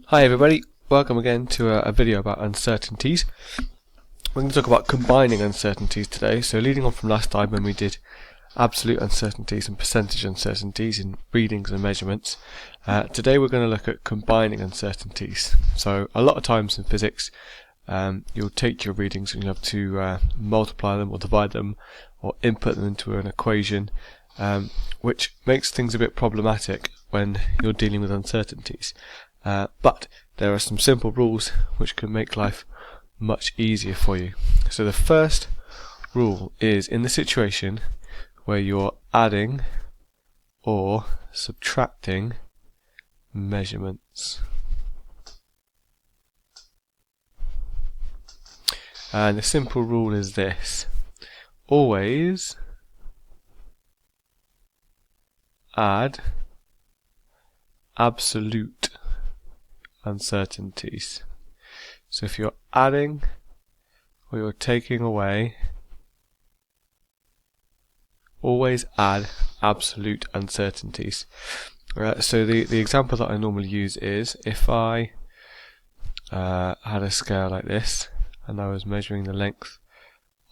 Hi everybody, welcome again to a video about uncertainties. We're going to talk about combining uncertainties today. So leading on from last time when we did absolute uncertainties and percentage uncertainties in readings and measurements, today we're going to look at combining uncertainties. So a lot of times in physics you'll take your readings and you have to multiply them or divide them or input them into an equation, which makes things a bit problematic when you're dealing with uncertainties. But there are some simple rules which can make life much easier for you. So the first rule is in the situation where you're adding or subtracting measurements. And the simple rule is this: always add absolute uncertainties. So if you're adding or you're taking away, always add absolute uncertainties. So the example that I normally use is if I had a scale like this and I was measuring the length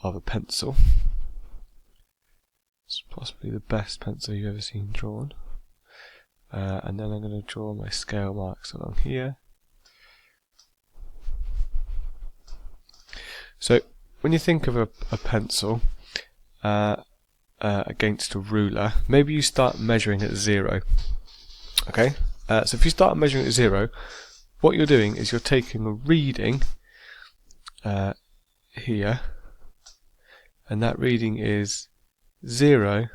of a pencil. It's possibly the best pencil you've ever seen drawn. And then I'm going to draw my scale marks along here. So when you think of a pencil against a ruler, maybe you start measuring at 0. Okay, so if you start measuring at 0, what you're doing is you're taking a reading here, and that reading is 0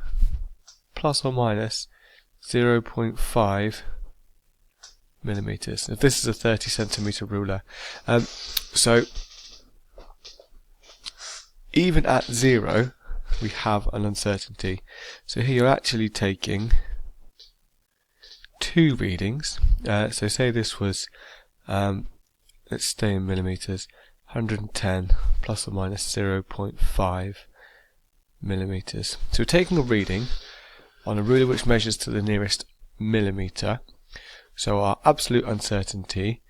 plus or minus 0.5 millimeters. If this is a 30 centimeter ruler, so even at 0 we have an uncertainty. So here you're actually taking two readings. So say this was, let's stay in millimeters, 110 plus or minus 0.5 millimeters. So we're taking a reading on a ruler which measures to the nearest millimeter. So our absolute uncertainty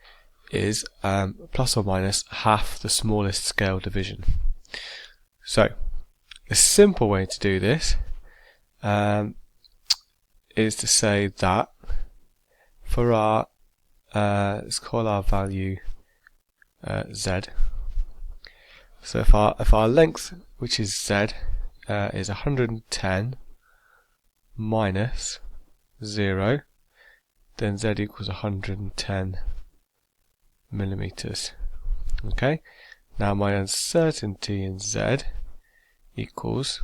is plus or minus half the smallest scale division. So the simple way to do this is to say that for our let's call our value z. So if our length, which is z, is 110 minus 0, then z equals 110 millimeters. Okay, now my uncertainty in z equals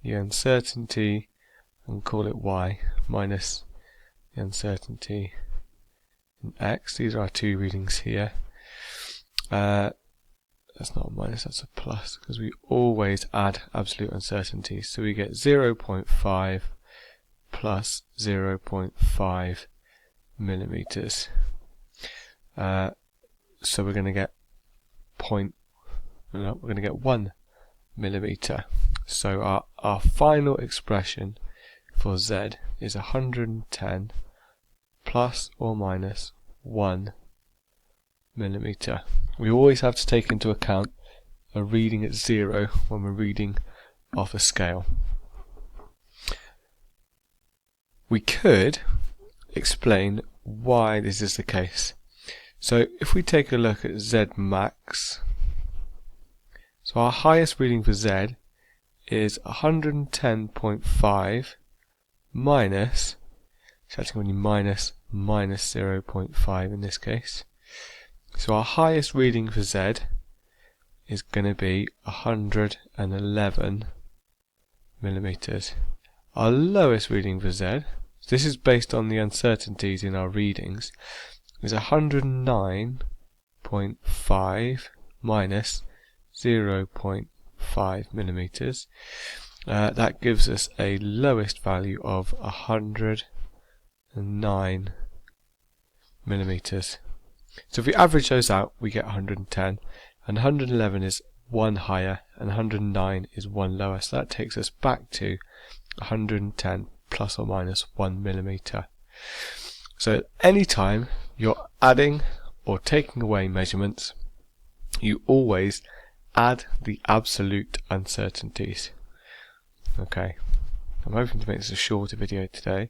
the uncertainty, and call it y, minus the uncertainty in x. These are our two readings here. That's not a minus, that's a plus, because we always add absolute uncertainty. So we get 0.5 plus 0.5 millimeters. So we're going to get 1 millimeter. So our final expression for z is 110 plus or minus 1 millimeter. We always have to take into account a reading at 0 when we're reading off a scale. We could explain why this is the case. So if we take a look at z max, so our highest reading for z is 110.5 minus, it's actually going to be minus 0.5 in this case. So our highest reading for z is going to be 111 millimeters. Our lowest reading for z, this is based on the uncertainties in our readings, is 109.5 minus 0.5 millimeters. That gives us a lowest value of 109 millimeters. So if we average those out, we get 110, and 111 is one higher, and 109 is one lower. So that takes us back to 110 plus or minus 1 millimeter. So anytime you're adding or taking away measurements, you always add the absolute uncertainties. Okay, I'm hoping to make this a shorter video today.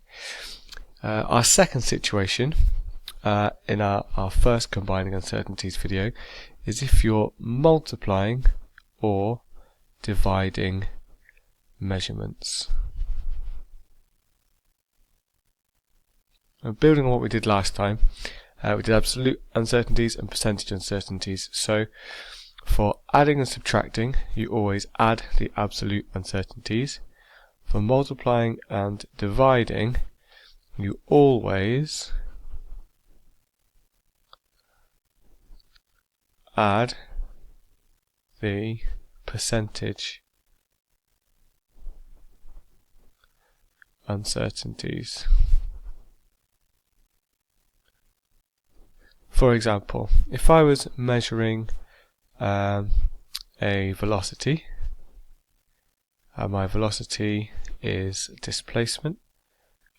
Our second situation in our first combining uncertainties video is if you're multiplying or dividing measurements. And building on what we did last time, we did absolute uncertainties and percentage uncertainties. So for adding and subtracting, you always add the absolute uncertainties. For multiplying and dividing, you always add the percentage uncertainties. For example, if I was measuring a velocity, my velocity is displacement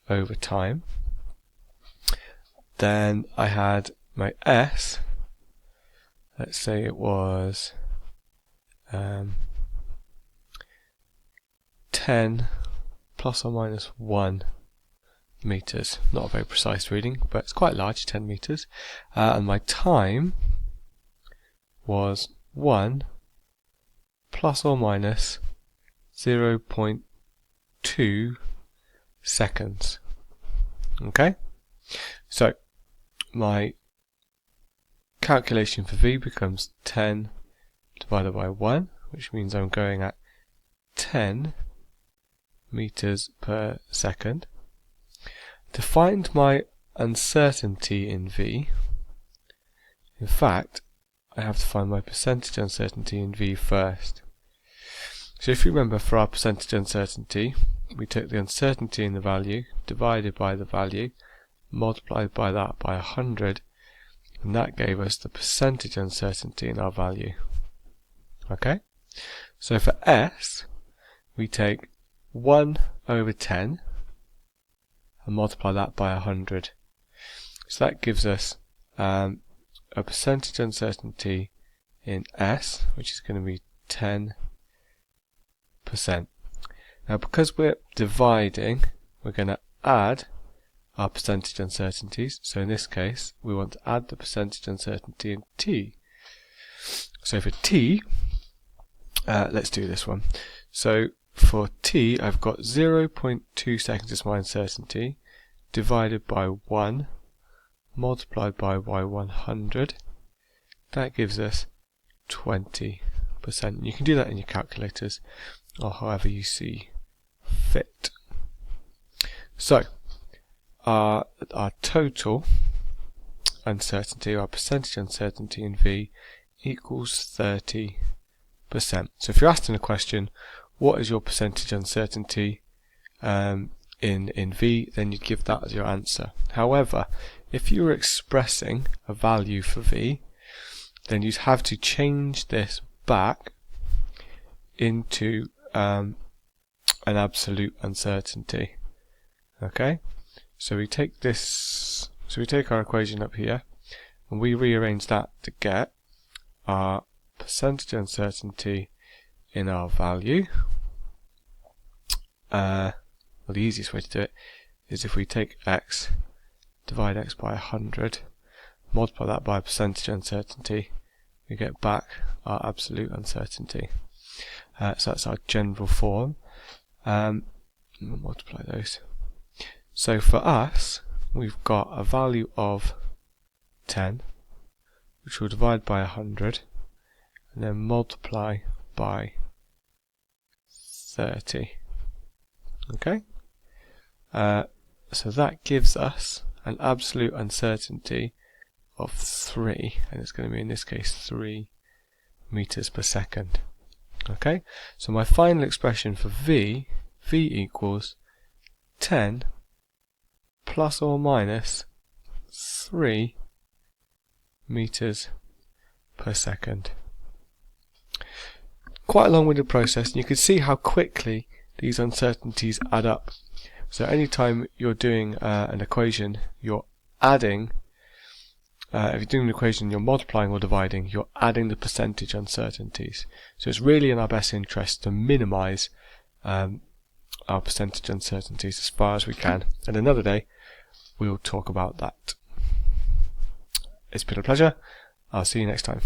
over time, then I had my S, let's say it was 10 plus or minus 1 meters. Not a very precise reading, but it's quite large, 10 meters. And my time was 1 plus or minus 0.2 seconds. Okay? So my calculation for V becomes 10 divided by 1, which means I'm going at 10 meters per second. To find my uncertainty in V, in fact, I have to find my percentage uncertainty in V first. So if you remember, for our percentage uncertainty, we took the uncertainty in the value, divided by the value, multiplied by that by 100, and that gave us the percentage uncertainty in our value. Okay? So for S, we take 1 over 10, and multiply that by 100. So that gives us a percentage uncertainty in S, which is going to be 10%. Now because we're dividing, we're going to add our percentage uncertainties. So in this case, we want to add the percentage uncertainty in T. So for T, let's do this one. So for T, I've got 0.2 seconds as my uncertainty, divided by 1, multiplied by 100. That gives us 20%. You can do that in your calculators, or however you see fit. So, our total uncertainty, our percentage uncertainty in V, equals 30%. So if you're asked in a question, what is your percentage uncertainty in V, then you'd give that as your answer. However, if you were expressing a value for V, then you'd have to change this back into an absolute uncertainty. Okay? So we take this, so we take our equation up here, and we rearrange that to get our percentage uncertainty in our value. Well, the easiest way to do it is if we take x, divide x by 100, multiply that by a percentage uncertainty, we get back our absolute uncertainty. So that's our general form. We'll multiply those. So for us, we've got a value of 10, which we'll divide by 100, and then multiply by 30. Okay? So that gives us an absolute uncertainty of 3, and it's going to be in this case 3 meters per second. Okay? So my final expression for V equals 10 plus or minus 3 meters per second. Quite a long-winded process, and you can see how quickly these uncertainties add up. So anytime you're doing an equation, you're adding if you're doing an equation, you're multiplying or dividing, you're adding the percentage uncertainties. So it's really in our best interest to minimize our percentage uncertainties as far as we can. And another day, we'll talk about that. It's been a pleasure. I'll see you next time.